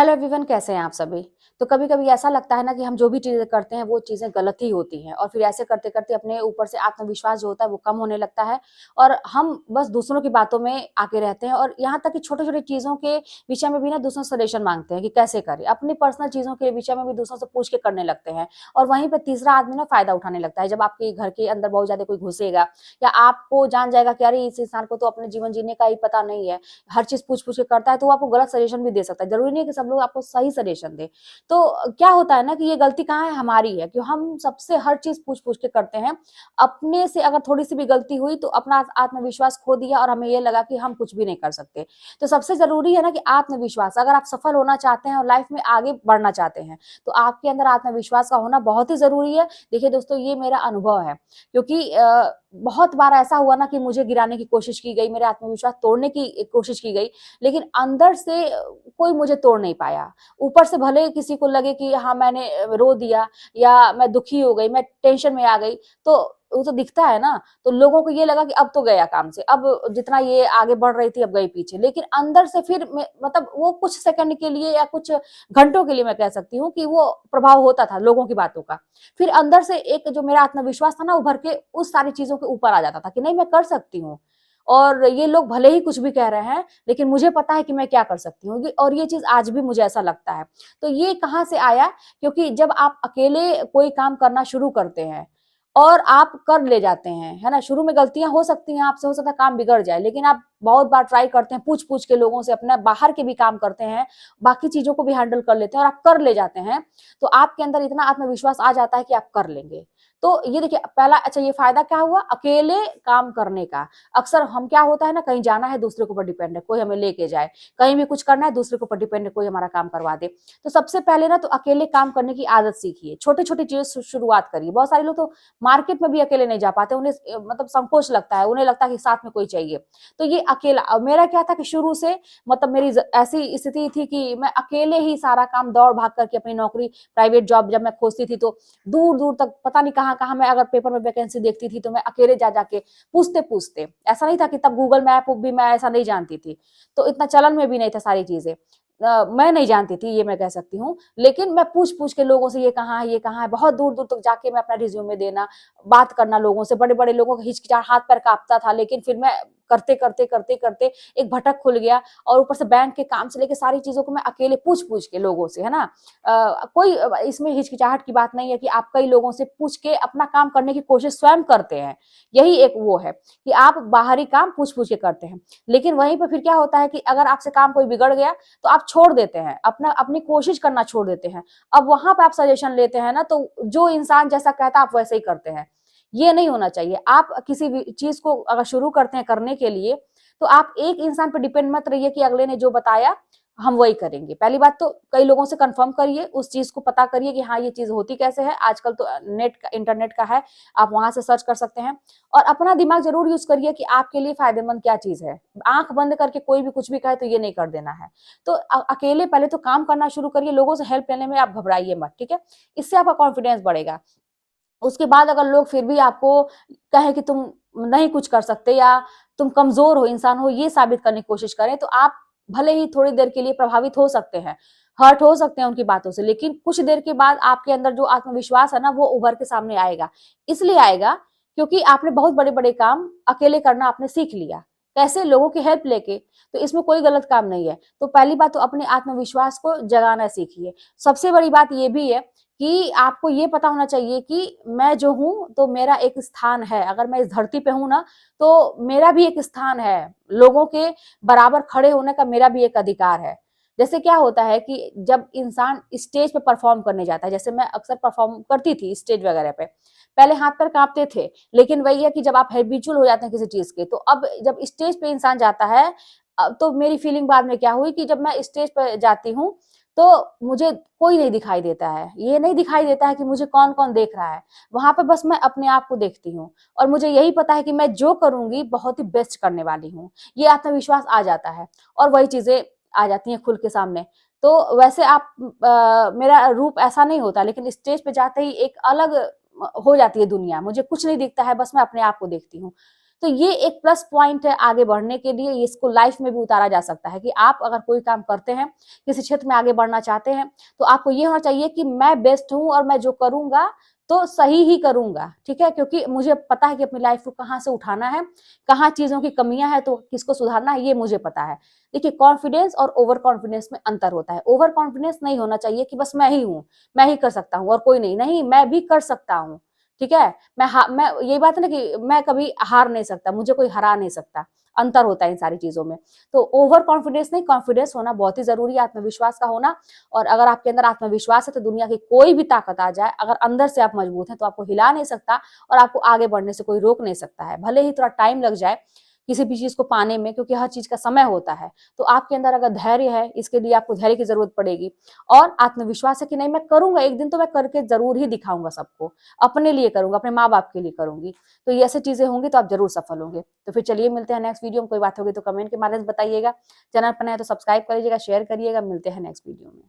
Hello everyone, कैसे हैं आप सभी। तो कभी कभी ऐसा लगता है ना कि हम जो भी चीजें करते हैं वो चीजें गलत ही होती हैं और फिर ऐसे करते करते अपने ऊपर से आत्मविश्वास जो होता है वो कम होने लगता है और हम बस दूसरों की बातों में आके रहते हैं और यहाँ तक कि छोटे छोटे चीजों के विषय में भी ना दूसरों से सजेशन मांगते हैं कि कैसे करें। अपनी पर्सनल चीजों के विषय में भी दूसरों से पूछ के करने लगते हैं और वहीं पर तीसरा आदमी ना फायदा उठाने लगता है। जब आपके घर के अंदर बहुत ज्यादा कोई घुसेगा या आपको जान जाएगा कि अरे इस इंसान को तो अपने जीवन जीने का ही पता नहीं है, हर चीज पूछ पूछ के करता है, तो वो आपको गलत सजेशन भी दे सकता है। जरूरी नहीं है कि सब लोग आपको सही सजेशन दे। तो क्या होता है ना कि ये गलती कहाँ है, हमारी है, कि हम सबसे हर चीज पूछ पूछ के करते हैं। अपने से अगर थोड़ी सी भी गलती हुई तो अपना आत्मविश्वास खो दिया और हमें ये लगा कि हम कुछ भी नहीं कर सकते। तो सबसे जरूरी है ना कि आत्मविश्वास, अगर आप सफल होना चाहते हैं और लाइफ में आगे बढ़ना चाहते हैं तो आपके अंदर आत्मविश्वास का होना बहुत ही जरूरी है। देखिए दोस्तों, ये मेरा अनुभव है, क्योंकि बहुत बार ऐसा हुआ ना कि मुझे गिराने की कोशिश की गई, मेरे आत्मविश्वास तोड़ने की कोशिश की गई, लेकिन अंदर से कोई मुझे तोड़ नहीं पाया। ऊपर से भले किसी को लगे कि हाँ मैंने रो दिया या मैं दुखी हो गई, मैं टेंशन में आ गई, तो वो तो दिखता है ना। तो लोगों को ये लगा कि अब तो गया काम से, अब जितना ये आगे बढ़ रही थी अब गई पीछे, लेकिन अंदर से फिर मतलब वो कुछ सेकंड के लिए या कुछ घंटों के लिए मैं कह सकती हूँ कि वो प्रभाव होता था लोगों की बातों का। फिर अंदर से एक जो मेरा आत्मविश्वास था ना उभर के उस सारी चीजों के ऊपर आ जाता था कि नहीं, मैं कर सकती हूँ। और ये लोग भले ही कुछ भी कह रहे हैं लेकिन मुझे पता है कि मैं क्या कर सकती हूँ, और ये चीज आज भी मुझे ऐसा लगता है। तो ये कहाँ से आया? क्योंकि जब आप अकेले कोई काम करना शुरू करते हैं और आप कर ले जाते हैं, है ना, शुरू में गलतियां हो सकती हैं, आपसे हो सकता है काम बिगड़ जाए, लेकिन आप बहुत बार ट्राई करते हैं, पूछ पूछ के लोगों से अपना बाहर के भी काम करते हैं, बाकी चीजों को भी हैंडल कर लेते हैं और आप कर ले जाते हैं, तो आपके अंदर इतना आत्मविश्वास आ जाता है कि आप कर लेंगे। तो ये देखिए पहला, अच्छा ये फायदा क्या हुआ अकेले काम करने का। अक्सर हम क्या होता है ना, कहीं जाना है दूसरे के ऊपर डिपेंड है, कोई हमें लेके जाए, कहीं भी कुछ करना है दूसरे के ऊपर डिपेंड है, कोई हमारा काम करवा दे। तो सबसे पहले ना तो अकेले काम करने की आदत सीखिए, छोटे छोटे चीजों से शुरुआत करिए। बहुत सारे लोग तो मार्केट में भी अकेले नहीं जा पाते, उन्हें मतलब संकोच लगता है, उन्हें लगता है कि साथ में कोई चाहिए। तो ये अकेला, अब मेरा क्या था कि शुरू से मतलब मेरी ऐसी स्थिति थी कि मैं अकेले ही सारा काम दौड़ भाग करके अपनी नौकरी, प्राइवेट जॉब जब मैं खोजती थी तो दूर दूर तक पता नहीं कहाँ कहाँ मैं अगर पेपर में वैकेंसी देखती थी तो मैं अकेले जा जाके पूछते पूछते, ऐसा नहीं था कि तब गूगल मैप भी मैं ऐसा नहीं जानती थी, तो इतना चलन में भी नहीं था सारी चीजें। मैं नहीं जानती थी, ये मैं कह सकती हूँ, लेकिन मैं पूछ पूछ के लोगों से ये कहाँ है ये कहाँ है, बहुत दूर दूर तक जाके मैं अपना रिज्यूमे देना, बात करना लोगों से, बड़े बड़े लोगों का हिचकिचाहट, हाथ पैर कांपता था, लेकिन फिर मैं करते करते करते करते एक भटक खुल गया। और ऊपर से बैंक के काम से लेके सारी चीजों को मैं अकेले पूछ पूछ के लोगों से, है ना, कोई इसमें हिचकिचाहट की बात नहीं है कि आप कई लोगों से पूछ के अपना काम करने की कोशिश स्वयं करते हैं। यही एक वो है कि आप बाहरी काम पूछ पूछ के करते हैं, लेकिन वहीं पर फिर क्या होता है कि अगर आपसे काम कोई बिगड़ गया तो आप छोड़ देते हैं, अपना अपनी कोशिश करना छोड़ देते हैं। अब वहां पे आप सजेशन लेते हैं ना, तो जो इंसान जैसा कहता है आप वैसे ही करते हैं। ये नहीं होना चाहिए। आप किसी भी चीज को अगर शुरू करते हैं करने के लिए तो आप एक इंसान पर डिपेंड मत रहिए कि अगले ने जो बताया हम वही करेंगे। पहली बात तो कई लोगों से कंफर्म करिए, उस चीज को पता करिए कि हाँ ये चीज होती कैसे है। आजकल तो नेट का, इंटरनेट का है, आप वहां से सर्च कर सकते हैं। और अपना दिमाग जरूर यूज करिए कि आपके लिए फायदेमंद क्या चीज है। आंख बंद करके कोई भी कुछ भी कहे तो ये नहीं कर देना है। तो अकेले पहले तो काम करना शुरू करिए, लोगों से हेल्प लेने में आप घबराइए मत, ठीक है। इससे आपका कॉन्फिडेंस बढ़ेगा। उसके बाद अगर लोग फिर भी आपको कहें कि तुम नहीं कुछ कर सकते या तुम कमजोर हो इंसान हो, ये साबित करने की कोशिश करें, तो आप भले ही थोड़ी देर के लिए प्रभावित हो सकते हैं, हर्ट हो सकते हैं उनकी बातों से, लेकिन कुछ देर के बाद आपके अंदर जो आत्मविश्वास है ना वो उभर के सामने आएगा। इसलिए आएगा क्योंकि आपने बहुत बड़े बड़े काम अकेले करना आपने सीख लिया, कैसे, लोगों की हेल्प लेके। तो इसमें कोई गलत काम नहीं है। तो पहली बात तो अपने आत्मविश्वास को जगाना सीखिए। सबसे बड़ी बात ये भी है कि आपको ये पता होना चाहिए कि मैं जो हूं तो मेरा एक स्थान है, अगर मैं इस धरती पे हूं ना तो मेरा भी एक स्थान है, लोगों के बराबर खड़े होने का मेरा भी एक अधिकार है। जैसे क्या होता है कि जब इंसान स्टेज पे परफॉर्म करने जाता है, जैसे मैं अक्सर परफॉर्म करती थी स्टेज वगैरह पे, पहले हाथ पैर कांपते थे, लेकिन वही है कि जब आप हैबिचुअल हो जाते हैं किसी चीज के, तो अब जब स्टेज पे इंसान जाता है, तो मेरी फीलिंग बाद में क्या हुई कि जब मैं स्टेज पे जाती हूँ तो मुझे कोई नहीं दिखाई देता है, ये नहीं दिखाई देता है कि मुझे कौन कौन देख रहा है। वहां पे बस मैं अपने आप को देखती हूँ और मुझे यही पता है कि मैं जो करूंगी बहुत ही बेस्ट करने वाली हूँ। ये आत्मविश्वास आ जाता है और वही चीजें आ जाती हैं खुल के सामने। तो वैसे आप मेरा रूप ऐसा नहीं होता, लेकिन स्टेज पे जाते ही एक अलग हो जाती है दुनिया, मुझे कुछ नहीं दिखता है, बस मैं अपने आप को देखती हूँ। तो ये एक प्लस पॉइंट है आगे बढ़ने के लिए, इसको लाइफ में भी उतारा जा सकता है कि आप अगर कोई काम करते हैं, किसी क्षेत्र में आगे बढ़ना चाहते हैं, तो आपको ये होना चाहिए कि मैं बेस्ट हूं और मैं जो करूंगा तो सही ही करूंगा, ठीक है, क्योंकि मुझे पता है कि अपनी लाइफ को कहाँ से उठाना है, कहाँ चीजों की कमियां हैं तो किसको सुधारना है, ये मुझे पता है। देखिए, कॉन्फिडेंस और ओवर कॉन्फिडेंस में अंतर होता है। ओवर कॉन्फिडेंस नहीं होना चाहिए कि बस मैं ही हूँ, मैं ही कर सकता हूँ और कोई नहीं, नहीं, मैं भी कर सकता हूँ, ठीक है। मैं यही बात है ना कि मैं कभी हार नहीं सकता, मुझे कोई हरा नहीं सकता, अंतर होता है इन सारी चीजों में। तो ओवर कॉन्फिडेंस नहीं, कॉन्फिडेंस होना बहुत ही जरूरी है, आत्मविश्वास का होना। और अगर आपके अंदर आत्मविश्वास है तो दुनिया की कोई भी ताकत आ जाए, अगर अंदर से आप मजबूत हैं तो आपको हिला नहीं सकता और आपको आगे बढ़ने से कोई रोक नहीं सकता है, भले ही थोड़ा टाइम लग जाए किसी भी चीज को पाने में, क्योंकि हर चीज का समय होता है। तो आपके अंदर अगर धैर्य है, इसके लिए आपको धैर्य की जरूरत पड़ेगी, और आत्मविश्वास है कि नहीं मैं करूंगा, एक दिन तो मैं करके जरूर ही दिखाऊंगा सबको, अपने लिए करूंगा, अपने माँ बाप के लिए करूंगी। तो ये ऐसी चीजें होंगी तो आप जरूर सफल होंगे। तो फिर चलिए मिलते हैं नेक्स्ट वीडियो में, कोई बात होगी तो कमेंट के माध्यम से बताइएगा, चैनल पर नए तो सब्सक्राइब करिएगा, शेयर करिएगा, मिलते हैं नेक्स्ट वीडियो में।